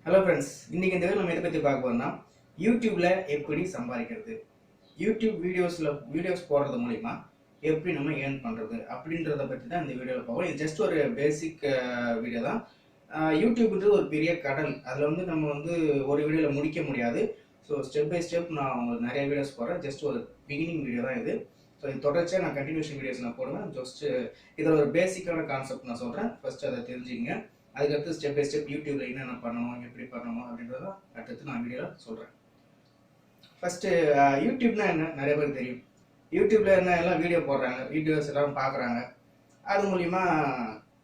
Hello friends, இன்னைக்கு இந்த video நம்ம எதை பற்றி பார்க்க போறோம்னா யூடியூப்ல எப்படி சம்பாதிக்கிறது, யூடியூப் வீடியோஸ் போடுறது மூலிமா எப்படி நம்ம ஏர்ன் பண்ணுறது அப்படின்றத பற்றி தான் இந்த வீடியோவில் பார்ப்போம். இது ஜஸ்ட் ஒரு பேசிக் வீடியோ தான். யூடியூப்ன்றது ஒரு பெரிய கடல். அதில் வந்து நம்ம வந்து ஒரு வீடியோவில் முடிக்க முடியாது. ஸோ ஸ்டெப் பை ஸ்டெப் நான் உங்களுக்கு நிறைய வீடியோஸ் போடுறேன். ஜஸ்ட் ஒரு பிகினிங் வீடியோ தான் இது. ஸோ இது தொடர்ச்சியாக நான் கண்டினியூஷன் வீடியோஸ் நான் போடுவேன். ஜஸ்ட் இதில் ஒரு பேசிக்கான கான்செப்ட் நான் சொல்கிறேன். ஃபர்ஸ்ட் அதை தெரிஞ்சுங்க. அதுக்கடுத்து ஸ்டெப் பை ஸ்டெப் யூடியூப்ல என்னென்ன பண்ணணும், எப்படி பண்ணணும் அப்படின்றத அடுத்து நான் வீடியோவில் சொல்கிறேன். ஃபர்ஸ்ட் யூடியூப்னா என்ன நிறைய பேருக்கு தெரியும். யூடியூப்ல என்ன எல்லாம் வீடியோ போடுறாங்க, வீடியோஸ் எல்லாம் பார்க்குறாங்க, அது மூலிமா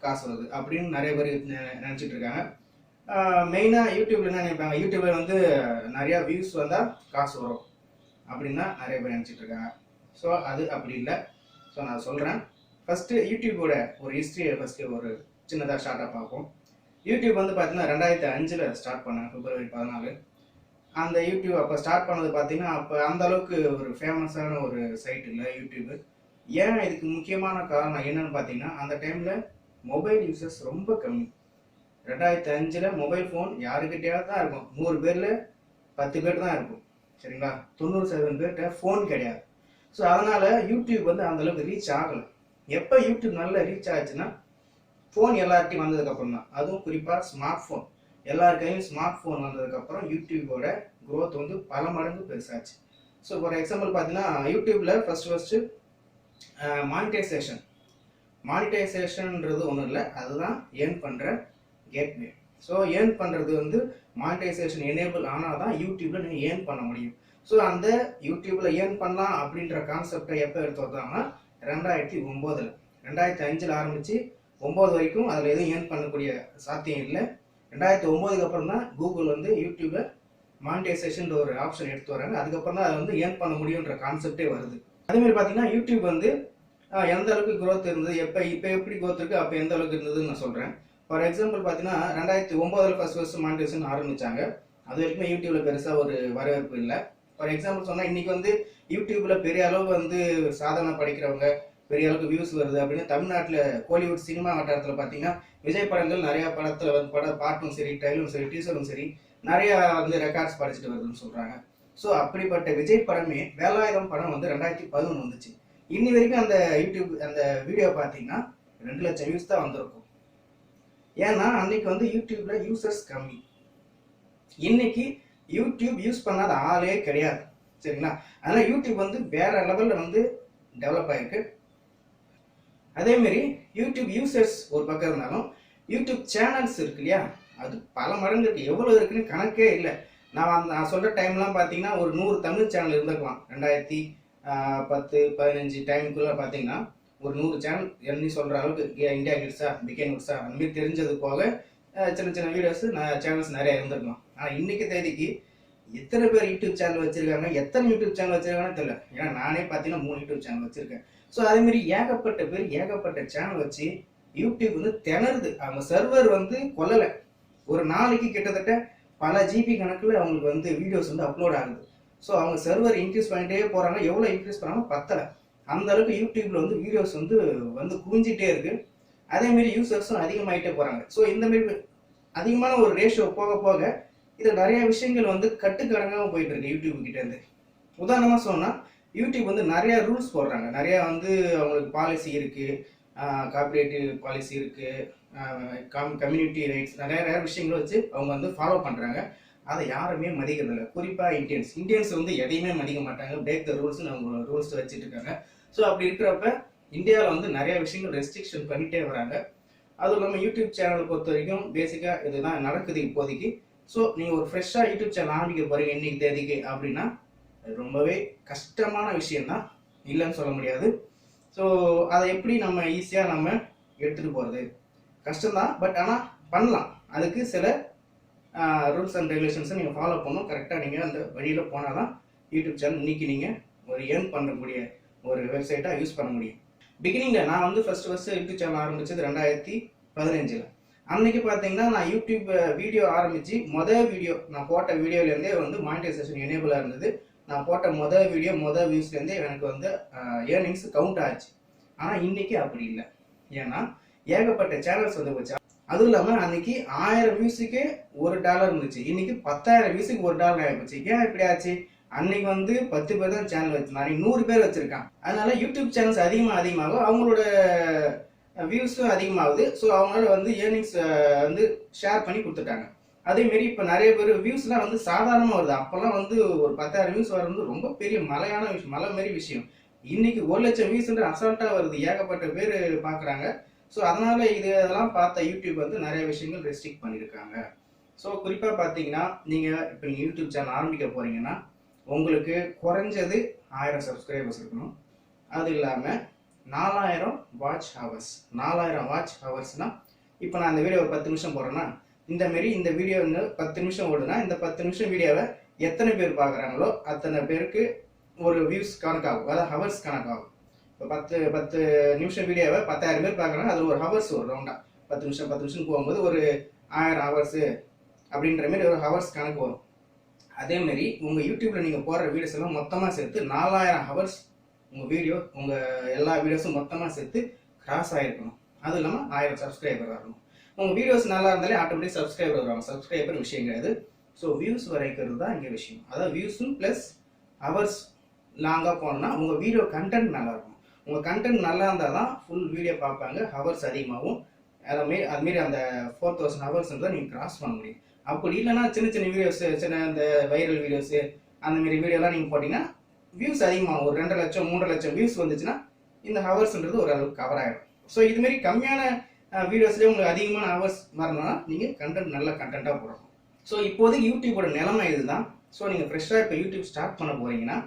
காசு வருது அப்படின்னு நிறைய பேர் நினச்சிட்டு இருக்காங்க. மெயினாக யூடியூப்ல என்ன நினைப்பாங்க, யூடியூப்ல வந்து நிறையா வியூஸ் வந்தால் காசு வரும் அப்படின்னு தான் நிறைய பேர் நினச்சிட்டு இருக்காங்க. ஸோ அது அப்படி இல்லை. ஸோ நான் சொல்கிறேன். ஃபஸ்ட்டு யூடியூபோட ஒரு ஹிஸ்ட்ரியை ஃபஸ்ட்டு ஒரு சின்னதாக ஷார்ட்டாக பார்ப்போம். யூடியூப் வந்து பார்த்தீங்கன்னா 2005 ஸ்டார்ட் பண்ணேன், February 14. அந்த யூடியூப் அப்போ ஸ்டார்ட் பண்ணது பார்த்தீங்கன்னா அப்போ அந்த அளவுக்கு ஒரு ஃபேமஸான ஒரு சைட் இல்லை யூடியூப். ஏன் இதுக்கு முக்கியமான காரணம் என்னன்னு பார்த்தீங்கன்னா, அந்த டைமில் மொபைல் யூசர்ஸ் ரொம்ப கம்மி. 2005 மொபைல் ஃபோன் யாருக்கிட்டையாவது தான் இருக்கும். 100 பேரில் 10 பேர் தான் இருக்கும். சரிங்களா? 90% பேர்கிட்ட ஃபோன் கிடையாது. ஸோ அதனால் யூடியூப் வந்து அந்தளவுக்கு ரீச் ஆகலை. எப்போ யூடியூப் நல்லா ரீச் ஆச்சுன்னா ஃபோன் எல்லார்ட்டையும் வந்ததுக்கப்புறம் தான். அதுவும் குறிப்பாக ஸ்மார்ட் ஃபோன் எல்லார் கையிலும் ஸ்மார்ட் ஃபோன் வந்ததுக்கப்புறம் யூடியூபோட க்ரோத் வந்து பல மடங்கு பெருசாச்சு. ஸோ ஃபார் எக்ஸாம்பிள் பார்த்தீங்கன்னா, யூடியூப்பில் ஃபஸ்ட்டு மானிட்டைசேஷன்ன்றது ஒன்றும் இல்லை, அதுதான் ஏர்ன் பண்ணுற கேட்வே. ஸோ ஏர்ன் பண்ணுறது வந்து மானிட்டைசேஷன் எனேபிள் ஆனால் தான் யூடியூப்பில் நீங்கள் ஏர்ன் பண்ண முடியும். ஸோ அந்த யூடியூப்பில் ஏர்ன் பண்ணலாம் அப்படின்ற கான்செப்டை எப்போ எடுத்து வந்தாங்கன்னா 2009. 2005 ஆரம்பித்து 9 வரைக்கும் அதில் எதுவும் ஏர்ன் பண்ணக்கூடிய சாத்தியம் இல்லை. 2009க்கு அப்புறம் தான் கூகுள் வந்து யூடியூப்ல மானிட்டைசேஷன் ஒரு ஆப்ஷன் எடுத்து வராங்க. அதுக்கப்புறம் தான் அதை வந்து ஏர்ன் பண்ண முடியுன்ற கான்செப்டே வருது. அதேமாதிரி பார்த்தீங்கன்னா, யூடியூப் வந்து எந்த அளவுக்கு க்ரோத் இருந்தது, இப்போ எப்படி க்ரோத் இருக்குது, அப்போ எந்த அளவுக்கு இருந்ததுன்னு நான் சொல்கிறேன். ஃபார் எக்ஸாம்பிள் பார்த்தீங்கன்னா, 2009 ஃபர்ஸ்ட் மானிட்டைசேஷன் ஆரம்பித்தாங்க. அது வரைக்கும் யூடியூப்ல பெருசாக ஒரு வரவேற்பு இல்லை. ஃபார் எக்ஸாம்பிள் சொன்னால், இன்றைக்கி வந்து யூடியூப்ல பெரிய அளவு வந்து சாதனை படைக்கிறவங்க, பெரிய அளவுக்கு வியூஸ் வருது அப்படின்னு தமிழ்நாட்டில் கோலிவுட் சினிமா வட்டாரத்தில் பார்த்தீங்கன்னா, விஜய் படங்கள் நிறையா படத்தில் வந்து பாட்டும் சரி, ட்ரைலரும் சரி, டீசரும் சரி நிறையா வந்து ரெக்கார்ட்ஸ் படிச்சுட்டு வருதுன்னு சொல்கிறாங்க. ஸோ அப்படிப்பட்ட விஜய் படமே வேலாயுதம் படம் வந்து 2011 வந்துச்சு. இன்னி வரைக்கும் அந்த யூடியூப் அந்த வீடியோ பார்த்தீங்கன்னா 2 லட்சம் வியூஸ் தான் வந்திருக்கும். ஏன்னா அன்னைக்கு வந்து யூடியூப்ல யூசர்ஸ் கம்மி. இன்னைக்கு யூடியூப் யூஸ் பண்ணாத ஆளே கிடையாது. சரிங்களா? அதனால் யூடியூப் வந்து வேற லெவலில் வந்து டெவலப் ஆயிருக்கு. அதேமாரி யூடியூப் யூசர்ஸ் ஒரு பக்கம் இருந்தாலும் யூடியூப் சேனல்ஸ் இருக்கு இல்லையா, அது பல மடங்கு இருக்குது. எவ்வளோ இருக்குன்னு கணக்கே இல்லை. நான் சொல்கிற டைம்லாம் பார்த்தீங்கன்னா ஒரு 100 தமிழ் சேனல் இருந்திருக்கலாம். 2010, 15 டைமுக்குள்ளே பார்த்தீங்கன்னா ஒரு 100 சேனல் எண்ணி சொல்கிற அளவுக்கு இந்தியா கிட்ஸா, பிகேன் கிட்ஸா அந்த மாதிரி தெரிஞ்சது போக சின்ன சின்ன வீடியோஸ் சேனல்ஸ் நிறையா இருந்திருக்கலாம். ஆனால் இன்னைக்கு தேதிக்கு எத்தனை பேர் யூடியூப் சேனல் வச்சுருக்காங்க, எத்தனை யூடியூப் சேனல் வச்சுருக்காங்கன்னு தெரியல. ஏன்னா நானே பார்த்தீங்கன்னா 3 யூடியூப் சேனல் வச்சுருக்கேன். ஸோ அதேமாரி ஏகப்பட்ட பேர் ஏகப்பட்ட சேனல் வச்சு யூடியூப் வந்து திணறுது. அவங்க சர்வர் வந்து கொல்லலை. ஒரு நாளைக்கு கிட்டத்தட்ட பல ஜிபி கணக்கில் அவங்களுக்கு வந்து வீடியோஸ் வந்து அப்லோட் ஆகுது. ஸோ அவங்க சர்வர் இன்க்ரீஸ் பண்ணிட்டே போகிறாங்க. எவ்வளோ இன்க்ரீஸ் பண்ணாலும் பத்தலை. அந்த அளவுக்கு யூடியூப்ல வந்து வீடியோஸ் வந்து குவிஞ்சிட்டே இருக்கு. அதேமாரி யூசர்ஸும் அதிகமாகிட்டே போகிறாங்க. ஸோ இந்தமாரி அதிகமான ஒரு ரேஷியோ போக போக இதில் நிறைய விஷயங்கள் வந்து கட்டுக்கடங்காமல் போயிட்டு இருக்கு யூடியூப் கிட்டேருந்து. உதாரணமாக சொன்னால், யூடியூப் வந்து நிறைய ரூல்ஸ் போடுறாங்க. நிறையா வந்து அவங்களுக்கு பாலிசி இருக்குது, கார்பரேட்டிவ் பாலிசி இருக்குது, கம்யூனிட்டி ரைட்ஸ், நிறைய விஷயங்களை வச்சு அவங்க வந்து ஃபாலோ பண்ணுறாங்க. அதை யாருமே மதிக்கிறதில்ல. குறிப்பாக இந்தியன்ஸ் வந்து எதையுமே மதிக்க மாட்டாங்க. பிரேக் த ரூல்ஸ்னு அவங்க ரூல்ஸ் வச்சுட்டு இருக்காங்க. ஸோ அப்படி இருக்கிறப்ப இந்தியாவில் வந்து நிறைய விஷயங்கள் ரெஸ்ட்ரிக்ஷன் பண்ணிகிட்டே வராங்க. அதுவும் இல்லாமல் யூடியூப் சேனலை பொறுத்த வரைக்கும் பேசிக்காக இதுதான் நடக்குது இப்போதைக்கு. ஸோ நீங்கள் ஒரு ஃப்ரெஷ்ஷாக யூடியூப் சேனல் ஆரம்பிக்க போகிறீங்க இன்னைக்கு தேதிக்கு அப்படின்னா ரொம்பவே கஷ்டமான விஷயம்தான், இல்லைன்னு சொல்ல முடியாது. ஸோ அதை எப்படி நம்ம ஈஸியாக நம்ம எடுத்துகிட்டு போகிறது கஷ்டம்தான். பட் ஆனால் பண்ணலாம். அதுக்கு சில ரூல்ஸ் அண்ட் ரெகுலேஷன்ஸை நீங்கள் ஃபாலோ பண்ணணும். கரெக்டாக நீங்கள் அந்த வழியில் போனால் தான் யூடியூப் சேனல் இன்னைக்கு நீங்கள் ஒரு ஏர்ன் பண்ணக்கூடிய ஒரு வெப்சைட்டாக யூஸ் பண்ண முடியும். பிகினிங்கில் நான் வந்து ஃபர்ஸ்ட் யூடியூப் சேனல் ஆரம்பித்தது 2015. அன்னைக்கு பார்த்தீங்கன்னா நான் யூடியூப் வீடியோ ஆரம்பித்து வீடியோ நான் போட்ட வீடியோலேருந்தே வந்து மானிட்டைசேஷன் எனேபிளாக இருந்தது. நான் போட்ட வீடியோ வியூஸ்லேருந்தே எனக்கு வந்து ஏர்னிங்ஸ் கவுண்ட் ஆச்சு. ஆனால் இன்னைக்கு அப்படி இல்லை. ஏன்னா ஏகப்பட்ட சேனல்ஸ் வந்து போச்சு. அதுவும் இல்லாமல் அன்னைக்கு 1000 வியூஸுக்கே $1 இருந்துச்சு. இன்னைக்கு 10,000 வியூஸுக்கு $1 ஆகிப்போச்சு. ஏன் இப்படி ஆச்சு? அன்னைக்கு வந்து 10 பேர் தான் சேனல் வச்சிருந்தாங்க, அன்னைக்கு 100 பேர் வச்சிருக்காங்க. அதனால யூடியூப் சேனல்ஸ் அதிகமாக அவங்களோட வியூஸும் அதிகமாகுது. ஸோ அவங்களால வந்து ஏர்னிங்ஸ் வந்து ஷேர் பண்ணி கொடுத்துட்டாங்க. அதேமாரி இப்போ நிறைய பேர் வியூஸ்லாம் வந்து சாதாரணமாக வருது. அப்போல்லாம் வந்து ஒரு 10,000 வியூஸ் வர்றது ரொம்ப பெரிய மலையான விஷயம், மலை மாரி விஷயம். இன்னைக்கு 1,00,000 வியூஸ்ன்ற அசால்ட்டாக வருது, ஏகப்பட்ட பேர் பார்க்குறாங்க. ஸோ அதனால இதெல்லாம் பார்த்த யூடியூப் வந்து நிறைய விஷயங்கள் ரெஸ்ட்ரிக்ட் பண்ணியிருக்காங்க. ஸோ குறிப்பாக பார்த்தீங்கன்னா நீங்கள் இப்போ யூடியூப் சேனல் ஆரம்பிக்க போகிறீங்கன்னா உங்களுக்கு குறைஞ்சது 1000 சப்ஸ்கிரைபர்ஸ் இருக்கணும். அது இல்லாமல் 4000 வாட்ச் ஹவர்ஸ். 4000 வாட்ச் ஹவர்ஸ்னால் இப்போ நான் இந்த வீடியோ ஒரு 10 நிமிஷம் போடுறேன்னா இந்த வீடியோ வந்து 10 நிமிஷம் ஓடுனா இந்த 10 நிமிஷம் வீடியோவை எத்தனை பேர் பார்க்குறாங்களோ அத்தனை பேருக்கு ஒரு வியூஸ் கணக்காகும், அதாவது ஹவர்ஸ் கணக்காகும். இப்போ 10 நிமிஷம் வீடியோவை 10,000 பேர் பார்க்குறாங்க, அதில் ஒரு ஹவர்ஸ் வரும். ரவுண்டாக 10 நிமிஷம் போகும்போது ஒரு 1000 ஹவர்ஸு அப்படின்ற மாதிரி ஒரு ஹவர்ஸ் கணக்கு வரும். அதேமாரி உங்கள் யூடியூப்பில் நீங்கள் போடுற வீடியோஸ் எல்லாம் மொத்தமாக சேர்த்து 4000 ஹவர்ஸ் உங்கள் வீடியோ, உங்கள் எல்லா வீடியோஸும் மொத்தமாக சேர்த்து கிராஸ் ஆகிருக்கணும். அதுவும் இல்லாமல் 1000 சப்ஸ்கிரைபர் வரணும். உங்கள் வீடியோஸ் நல்லா இருந்தாலே ஆட்டோமேட்டிக் சப்ஸ்கிரைபர் வருவாங்க. சப்ஸ்கிரைபர் விஷயம் கிடையாது. ஸோ வியூஸ் வரைக்கிறது தான் இங்கே விஷயம். அதாவது வியூஸும் ப்ளஸ் ஹவர்ஸ் லாங்காக போனோம்னா உங்கள் வீடியோ கண்டென்ட் நல்லாயிருக்கும். உங்கள் கண்டென்ட் நல்லா இருந்தால் தான் ஃபுல் வீடியோ பார்ப்பாங்க, ஹவர்ஸ் அதிகமாகும். அதுமாரி அந்த 4000 ஹவர்ஸ் தான் நீங்கள் கிராஸ் பண்ண முடியும். அப்படி இல்லைன்னா சின்ன வீடியோஸு, இந்த வைரல் வீடியோஸு அந்தமாரி வீடியோலாம் நீங்கள் போட்டிங்கன்னா வியூஸ் அதிகமாகும். ஒரு 2 லட்சம் 3 லட்சம் வியூஸ் வந்துச்சுன்னா இந்த ஹவர்ஸ்ன்றது ஓரளவுக்கு கவர் ஆகிடும். ஸோ இதுமாரி கம்மியான வீடியோஸ்லேயே உங்களுக்கு அதிகமான ஹவர்ஸ் வரணும்னா நீங்கள் கண்டென்ட் நல்ல கண்டென்ட்டாக போடணும். ஸோ இப்போதைக்கு யூடியூபோட நிலைமை இதுதான். ஸோ நீங்கள் ஃப்ரெஷ்ஷாக இப்போ யூடியூப் ஸ்டார்ட் பண்ண போகிறீங்கன்னா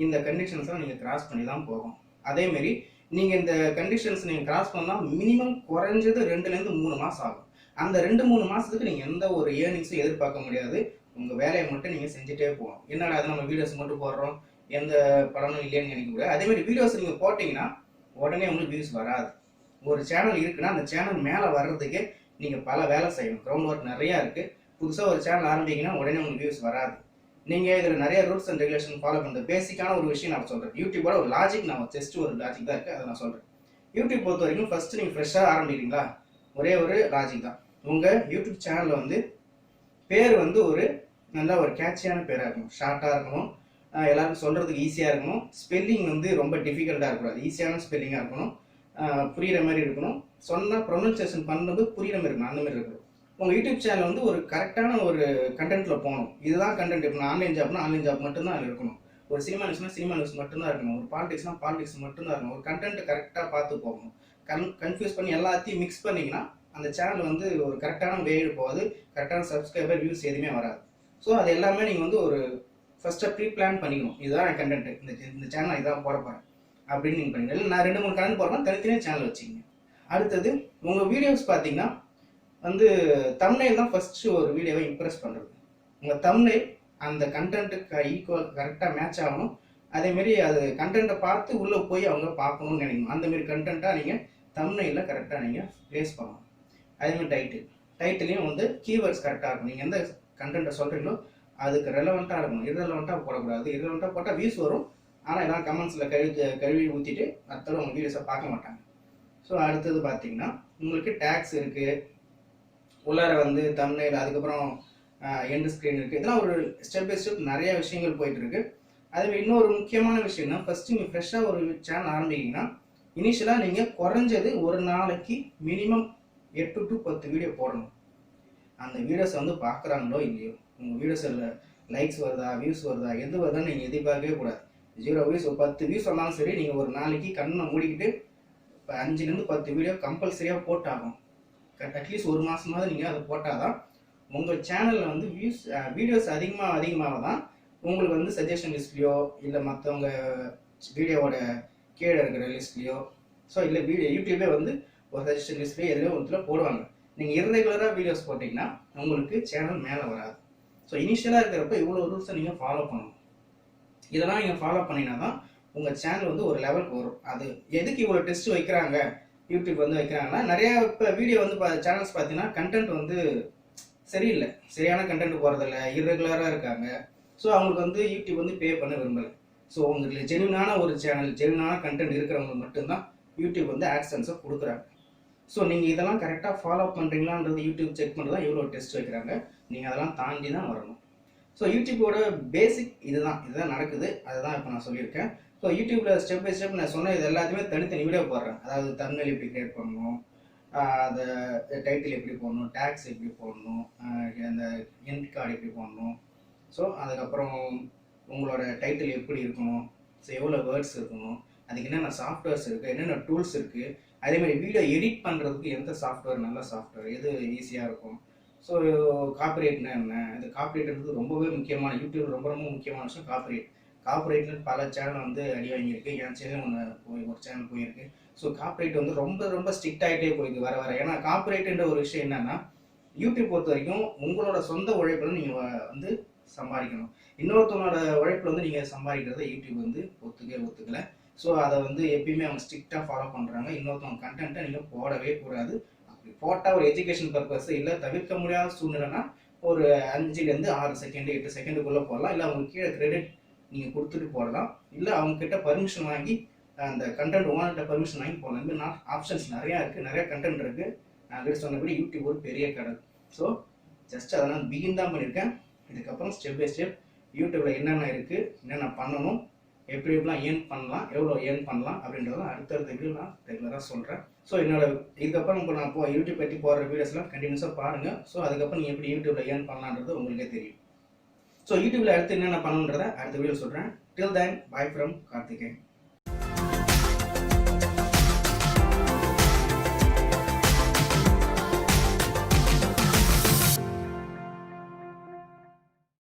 இந்த கண்டிஷன்ஸ்லாம் நீங்கள் கிராஸ் பண்ணி தான் போகும். அதேமாரி நீங்கள் இந்த கண்டிஷன்ஸ் நீங்கள் கிராஸ் பண்ணால் மினிமம் குறைஞ்சது 2லேருந்து 3 மாதம் ஆகும். அந்த 2-3 மாதத்துக்கு நீங்கள் எந்த ஒரு ஏர்னிங்ஸும் எதிர்பார்க்க முடியாது. உங்கள் வேலையை மட்டும் நீங்கள் செஞ்சுட்டே போகணும். என்னடா அது நம்ம வீடியோஸ் மட்டும் போடுறோம், எந்த படமும் இல்லைன்னு நினைக்கக்கூடாது. அதேமாதிரி வீடியோஸ் நீங்கள் போட்டிங்கன்னா உடனே உங்களுக்கு வியூஸ் வராது. ஒரு சேனல் இருக்குன்னா அந்த சேனல் மேலே வர்றதுக்கு நீங்கள் பல வேலை செய்யணும். கிரவுண்ட் ஒர்க் நிறையா இருக்குது. புதுசாக ஒரு சேனல் ஆரம்பிங்கன்னா உடனே உங்களுக்கு வியூஸ் வராது. நீங்கள் இதில் நிறைய ரூல்ஸ் அண்ட் ரெகுலேஷன் ஃபாலோ பண்ணுற பேசிக்கான ஒரு விஷயம் நான் சொல்கிறேன். யூடியூபோட ஒரு லாஜிக், நான் ஜஸ்ட் ஒரு லாஜிக் தான் இருக்குது, அதை நான் சொல்கிறேன். யூடியூப் பொறுத்த வரைக்கும் ஃபஸ்ட்டு நீங்கள் ஃப்ரெஷ்ஷாக ஆரம்பிக்கிறீங்களா, ஒரே ஒரு லாஜிக் தான். உங்கள் யூடியூப் சேனலில் வந்து பேர் வந்து ஒரு நல்ல ஒரு கேட்சியான பேராக இருக்கணும், ஷார்ட்டாக இருக்கணும், எல்லாருக்கும் சொல்கிறதுக்கு ஈஸியாக இருக்கணும். ஸ்பெல்லிங் வந்து ரொம்ப டிஃபிகல்ட்டாக இருக்கக்கூடாது, ஈஸியான ஸ்பெல்லிங்காக இருக்கணும், புரிகிற மாதிரி இருக்கணும். சொன்னால் ப்ரொனன்சியேஷன் பண்ணுறது புரிகிற மாதிரி இருக்கணும், அந்த மாதிரி இருக்கணும். உங்கள் யூடியூப் சேனல் வந்து ஒரு கரெக்டான ஒரு கண்டென்ட்டில் போகணும். இதுதான் கண்டென்ட். இப்போ ஆன்லைன் ஜாப் மட்டும்தான் அதில் இருக்கணும். ஒரு சினிமா நியூஸ் மட்டும்தான் இருக்கணும். ஒரு பாலிடிக்ஸ் மட்டும்தான் இருக்கணும். ஒரு கண்டென்ட் கரெக்டாக பார்த்து போகணும். கன்ஃபியூஸ் பண்ணி எல்லாத்தையும் மிக்ஸ் பண்ணிங்கன்னா அந்த சேனல் வந்து ஒரு கரெக்டான வேடு போகாது, கரெக்டான சப்ஸ்கிரைபர் வியூஸ் எதுவுமே வராது. ஸோ அது எல்லாமே நீங்கள் வந்து ஒரு ஃபஸ்ட்டாக ப்ரீ பிளான் பண்ணிக்கணும். இதுதான் என் கண்டென்ட், இந்த சேனல் இதான் போட போகிறேன் அப்படின்னு நீங்கள் பண்ணிக்கலாம். இல்லை நான் 2-3 கண்டென்ட் போடுறேன், தனித்தனியாக சேனல் வச்சுக்கிங்க. அடுத்தது உங்கள் வீடியோஸ் பார்த்தீங்கன்னா வந்து தம்ப்நெயில் தான் ஃபஸ்ட்டு ஒரு வீடியோவை இம்ப்ரெஸ் பண்ணுறது. உங்கள் தம்ப்நெயில் அந்த கண்டென்ட்டுக்கு ஈக்குவல் கரெக்டாக மேட்ச் ஆகணும். அதேமாரி அது கண்டென்ட்டை பார்த்து உள்ளே போய் அவங்க பார்க்கணும்னு நினைக்கணும். அந்தமாரி கண்டென்ட்டாக நீங்கள் தம்ப்நெயிலில் கரெக்டாக நீங்கள் ப்ளேஸ் பண்ணணும். அதேமாதிரி டைட்டிலையும் வந்து கீவேர்ட்ஸ் கரெக்டாக இருக்கும். நீங்கள் எந்த கண்டென்ட்டை சொல்கிறீங்களோ அதுக்கு ரெலவெண்ட்டாக இருக்கணும். இரலவெண்ட்டாக போடக்கூடாது. இரலவெண்ட்டாக போட்டால் வியூஸ் வரும், ஆனால் எல்லாம் கமெண்ட்ஸில் கழுவி ஊற்றிட்டு அடுத்தது உங்கள் வீடியோஸை பார்க்க மாட்டாங்க. ஸோ அடுத்தது பார்த்தீங்கன்னா உங்களுக்கு டேக்ஸ் இருக்குது, உள்ளார வந்து தம்ப்நெயில், அதுக்கப்புறம் எண்ட் ஸ்க்ரீன் இருக்குது. இதெல்லாம் ஒரு ஸ்டெப் பை ஸ்டெப் நிறைய விஷயங்கள் போயிட்டுருக்கு. அதேமாதிரி இன்னொரு முக்கியமான விஷயம்னா ஃபஸ்ட்டு நீங்கள் ஃப்ரெஷ்ஷாக ஒரு சேனல் ஆரம்பிக்கிங்கன்னா இனிஷியலாக நீங்கள் குறைஞ்சது ஒரு நாளைக்கு மினிமம் 8 to 10 வீடியோ போடணும். அந்த வீடியோஸை வந்து பார்க்குறாங்களோ இல்லையோ, உங்கள் வீடியோஸில் லைக்ஸ் வருதா, வியூஸ் வருதா, எது வருதான்னு நீங்கள் எதிர்பார்க்கவே கூடாது. 0 வியூஸ், 10 வியூஸ் வந்தாலும் சரி, நீங்கள் ஒரு நாளைக்கு கண்ணை மூடிக்கிட்டு 5லேருந்து 10 வீடியோ கம்பல்சரியாக போட்டாகும். அட்லீஸ்ட் ஒரு மாதமாவது நீங்கள் அதை போட்டால் தான் உங்கள் சேனலில் வந்து வீடியோஸ் அதிகமாக தான் உங்களுக்கு வந்து சஜஷன் லிஸ்ட்லையோ இல்லை மற்றவங்க வீடியோவோட கீழே இருக்கிற லிஸ்ட்லையோ, ஸோ இல்லை யூடியூபே வந்து ஒரு சஜஷன் லிஸ்ட்லேயோ எதுலையோ ஒருத்தில் போடுவாங்க. நீங்கள் இர்ரெகுலராக வீடியோஸ் போட்டிங்கன்னா உங்களுக்கு சேனல் மேலே வராது. ஸோ இனிஷியலாக இருக்கிறப்ப இவ்வளோ ரூல்ஸை நீங்கள் ஃபாலோ பண்ணணும். இதெல்லாம் நீங்கள் ஃபாலோ பண்ணினா தான் உங்கள் சேனல் வந்து ஒரு லெவலுக்கு வரும். அது எதுக்கு இவ்வளோ டெஸ்ட் வைக்கிறாங்க யூடியூப் வந்து வைக்கிறாங்கன்னா, நிறைய இப்போ வீடியோ வந்து சேனல்ஸ் பார்த்தீங்கன்னா கண்டென்ட் வந்து சரியில்லை, சரியான கண்டென்ட் போகிறதில்ல, இர்ரெகுலராக இருக்காங்க. ஸோ அவங்களுக்கு வந்து யூடியூப் வந்து பே பண்ண விரும்பலை. ஸோ உங்களுக்கு ஜெனுயினான ஒரு சேனல், ஜெனுயினான கண்டென்ட் இருக்கிறவங்க மட்டும்தான் யூடியூப் வந்து ஆட்சன்ஸை கொடுக்குறாங்க. ஸோ நீங்கள் இதெல்லாம் கரெக்டாக ஃபாலோ பண்ணுறீங்களான்றது யூடியூப் செக் பண்ணுறது தான் எவ்வளோ டெஸ்ட் வைக்கிறாங்க. நீங்கள் அதெல்லாம் தாண்டி தான் வரணும். ஸோ யூடியூபோட பேசிக் இதுதான் நடக்குது. அதுதான் இப்போ நான் சொல்லியிருக்கேன். ஸோ யூடியூப்பில் ஸ்டெப் பை ஸ்டெப் நான் சொன்ன இது எல்லாத்தையுமே தனித்தனி வீடியோ போடுறேன். அதாவது தம்ப்நெயில் எப்படி கிரியேட் பண்ணணும், அந்த டைட்டில் எப்படி போடணும், டேக்ஸ் எப்படி போடணும், அந்த எண்ட் கார்டு எப்படி போடணும், ஸோ அதுக்கப்புறம் உங்களோட டைட்டில் எப்படி இருக்கணும், ஸோ எவ்வளோ வேர்ட்ஸ் இருக்கணும், அதுக்கு என்னென்ன சாஃப்ட்வேர்ஸ் இருக்குது, என்னென்ன டூல்ஸ் இருக்குது, அதேமாதிரி வீடியோ எடிட் பண்ணுறதுக்கு எந்த சாஃப்ட்வேர் நல்ல சாஃப்ட்வேர், எது ஈஸியாக இருக்கும், ஸோ காப்பிரைட்னா என்ன, இந்த காப்பிரைட்ன்றது ரொம்பவே முக்கியமான, யூடியூப் ரொம்ப ரொம்ப முக்கியமான விஷயம். காப்பிரைட்னு பல சேனல் வந்து அடி வாங்கியிருக்கு. என் சேனல் ஒரு சேனல் போயிருக்கு. ஸோ காப்பிரைட் வந்து ரொம்ப ரொம்ப ஸ்ட்ரிக்ட் ஆகிட்டே போயிருக்கு வர வர. ஏன்னா காப்பிரைட்ன்ற ஒரு விஷயம் என்னன்னா, யூடியூப் பொறுத்த வரைக்கும் உங்களோட சொந்த உழைப்பில் நீங்கள் வந்து சம்பாதிக்கணும். இன்னொருத்தவனோட உழைப்பில் வந்து நீங்கள் சம்பாதிக்கிறத யூடியூப் வந்து ஒத்துக்கலை. ஸோ அதை வந்து எப்பயுமே அவங்க ஸ்ட்ரிக்டாக ஃபாலோ பண்ணுறாங்க. இன்னொருத்தவங்க கண்டென்ட்டை நீங்கள் போடவே கூடாது. அப்படி போட்டால் ஒரு எஜுகேஷன் பர்பஸ் இல்லை தவிர்க்க முடியாத சூழ்நிலைனா ஒரு 5லேருந்து 6 செகண்ட் 8 செகண்டுக்குள்ளே போடலாம். இல்லை அவங்களுக்கு கீழே கிரெடிட் நீங்கள் கொடுத்துட்டு போடலாம். இல்லை அவங்கக்கிட்ட பர்மிஷன் வாங்கி அந்த கண்டென்ட் ஓனர்கிட்ட பர்மிஷன் வாங்கி போடலாம். இந்த மாதிரி ஆப்ஷன்ஸ் நிறையா இருக்குது, நிறைய கண்டென்ட் இருக்குது. நான் ஆல்ரெடி சொன்னபடி யூடியூப் ஒரு பெரிய கடல். ஸோ ஜஸ்ட் அதெல்லாம் பிகின் தான் பண்ணியிருக்கேன். இதுக்கப்புறம் ஸ்டெப் பை ஸ்டெப் யூடியூப்பில் என்னென்ன இருக்குது, என்னென்ன பண்ணணும், எப்படி எப்படிலாம் ஏர்ன் பண்ணலாம், எவ்வளோ ஏர்ன் பண்ணலாம் அப்படின்றதெல்லாம் அடுத்தடுத்த வீடியோ நான் ரெகுலராக சொல்கிறேன். ஸோ என்னோட இதுக்கப்புறம் இப்போ நான் யூடியூப் பற்றி போடுற வீடியோஸ்லாம் கண்டினியூஸாக பாருங்கள். ஸோ அதுக்கப்புறம் நீங்கள் எப்படி யூடியூப்பில் ஏர்ன் பண்ணலான்றது உங்களுக்கே தெரியும். ஸோ யூடியூப்பில் அடுத்து என்னென்ன பண்ணணுன்றதை அடுத்த வீடியோ சொல்கிறேன். டில் தென், பை ஃப்ரம் கார்த்திகேயன்.